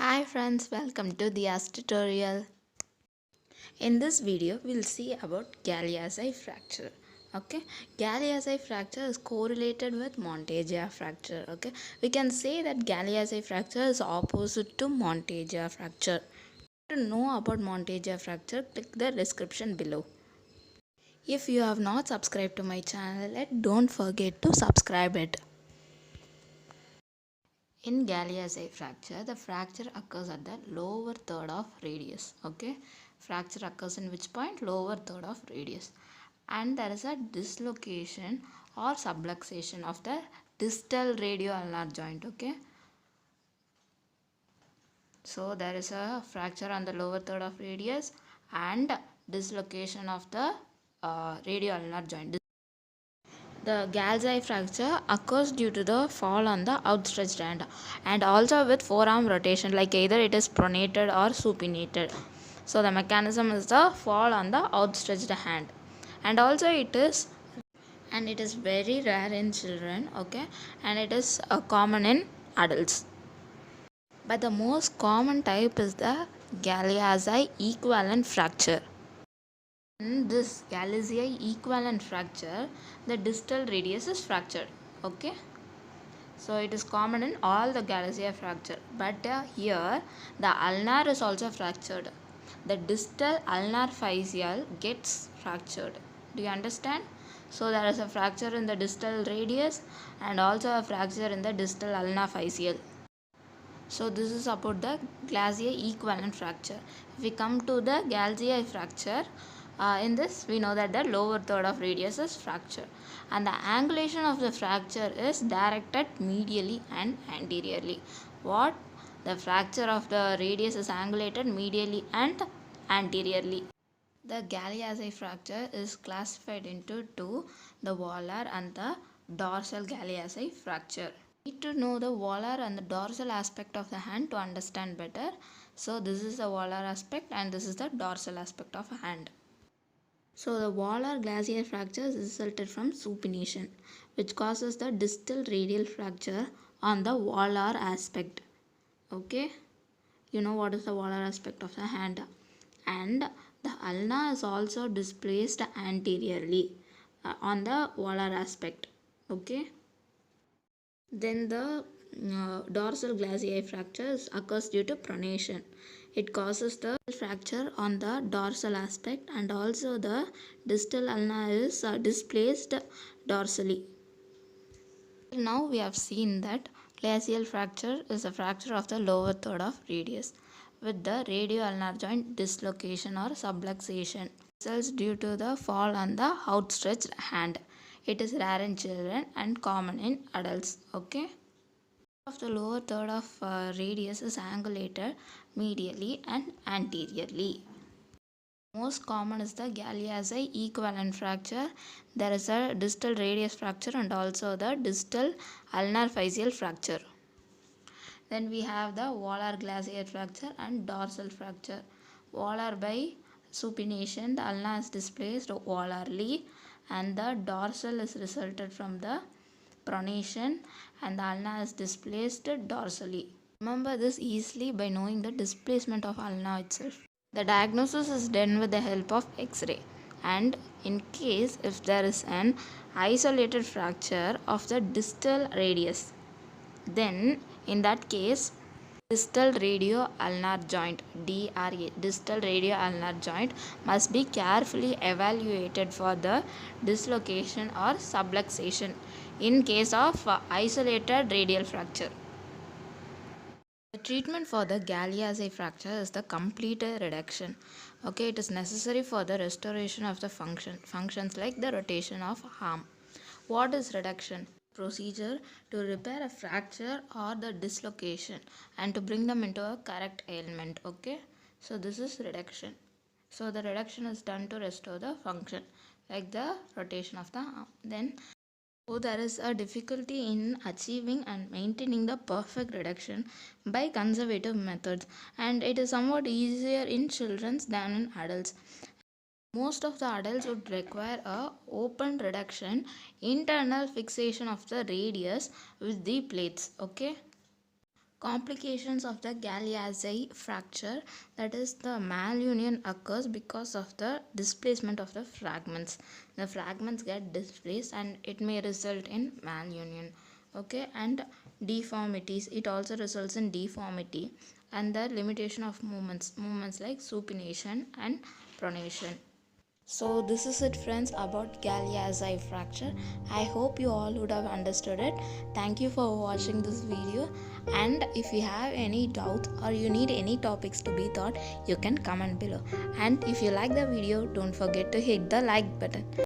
Hi friends, welcome to the AS tutorial. In this video, we'll see about Galeazzi fracture. Okay, Galeazzi fracture is correlated with Monteggia fracture. Okay, we can say that Galeazzi fracture is opposite to Monteggia fracture. To know about Monteggia fracture, click the description below. If you have not subscribed to my channel yet, don't forget to subscribe it. In Galeazzi fracture, the fracture occurs at the lower third of radius. Okay, fracture occurs in which point? Lower third of radius, and there is a dislocation or subluxation of the distal radioulnar joint. Okay, so there is a fracture on the lower third of radius and dislocation of the radioulnar joint. The Galzai fracture occurs due to the fall on the outstretched hand and also with forearm rotation, like either it is pronated or supinated. So the mechanism is the fall on the outstretched hand, and also it is very rare in children, okay, and it is common in adults. But the most common type is the Galeazzi equivalent fracture. In this Galeazzi equivalent fracture, the distal radius is fractured. Okay, so it is common in all the Galeazzi fracture, but here the ulnar is also fractured. The distal ulnar fascial gets fractured. Do you understand? So there is a fracture in the distal radius and also a fracture in the distal ulnar fascial. So this is about the Galeazzi equivalent fracture. If we come to the Galeazzi fracture, in this we know that the lower third of radius is fractured and the angulation of the fracture is directed medially and anteriorly. What? The fracture of the radius is angulated medially and anteriorly. The Galeazzi fracture is classified into two, the volar and the dorsal Galeazzi fracture. Need to know the volar and the dorsal aspect of the hand to understand better. So this is the volar aspect and this is the dorsal aspect of a hand. So the volar glacial fracture is resulted from supination, which causes the distal radial fracture on the volar aspect. Okay, you know what is the volar aspect of the hand, and the ulna is also displaced anteriorly on the volar aspect. Okay. Then the dorsal glacial fracture occurs due to pronation. It causes the fracture on the dorsal aspect and also the distal ulna is displaced dorsally. Now we have seen that glacial fracture is a fracture of the lower third of radius with the radioulnar joint dislocation or subluxation. Results due to the fall on the outstretched hand. It is rare in children and common in adults. Okay. Of the lower third of radius is angulated medially and anteriorly. Most common is the Galeazzi equivalent fracture. There is a distal radius fracture and also the distal ulnar fascial fracture. Then we have the volar glacial fracture and dorsal fracture. Volar by supination, the ulna is displaced volarly and the dorsal is resulted from the pronation and the ulna is displaced dorsally. Remember this easily by knowing the displacement of ulna itself. The diagnosis is done with the help of X-ray, and in case if there is an isolated fracture of the distal radius, then in that case distal radioulnar joint DRA distal radioulnar joint must be carefully evaluated for the dislocation or subluxation in case of isolated radial fracture. The treatment for the Galeazzi fracture is the complete reduction. Okay, it is necessary for the restoration of the functions like the rotation of arm. What is reduction? Procedure to repair a fracture or the dislocation and to bring them into a correct ailment. Okay, so this is reduction. So the reduction is done to restore the function like the rotation of the arm. Then there is a difficulty in achieving and maintaining the perfect reduction by conservative methods, and it is somewhat easier in children than in adults. Most of the adults would require a open reduction, internal fixation of the radius with the plates. Okay. Complications of the Galeazzi fracture, that is the malunion occurs because of the displacement of the fragments. The fragments get displaced and it may result in malunion. Okay, and deformities, it also results in deformity and the limitation of movements like supination and pronation. So this is it friends about Galeazzi fracture. I hope you all would have understood it. Thank you for watching this video, and if you have any doubts or you need any topics to be taught, you can comment below. And if you like the video, don't forget to hit the like button.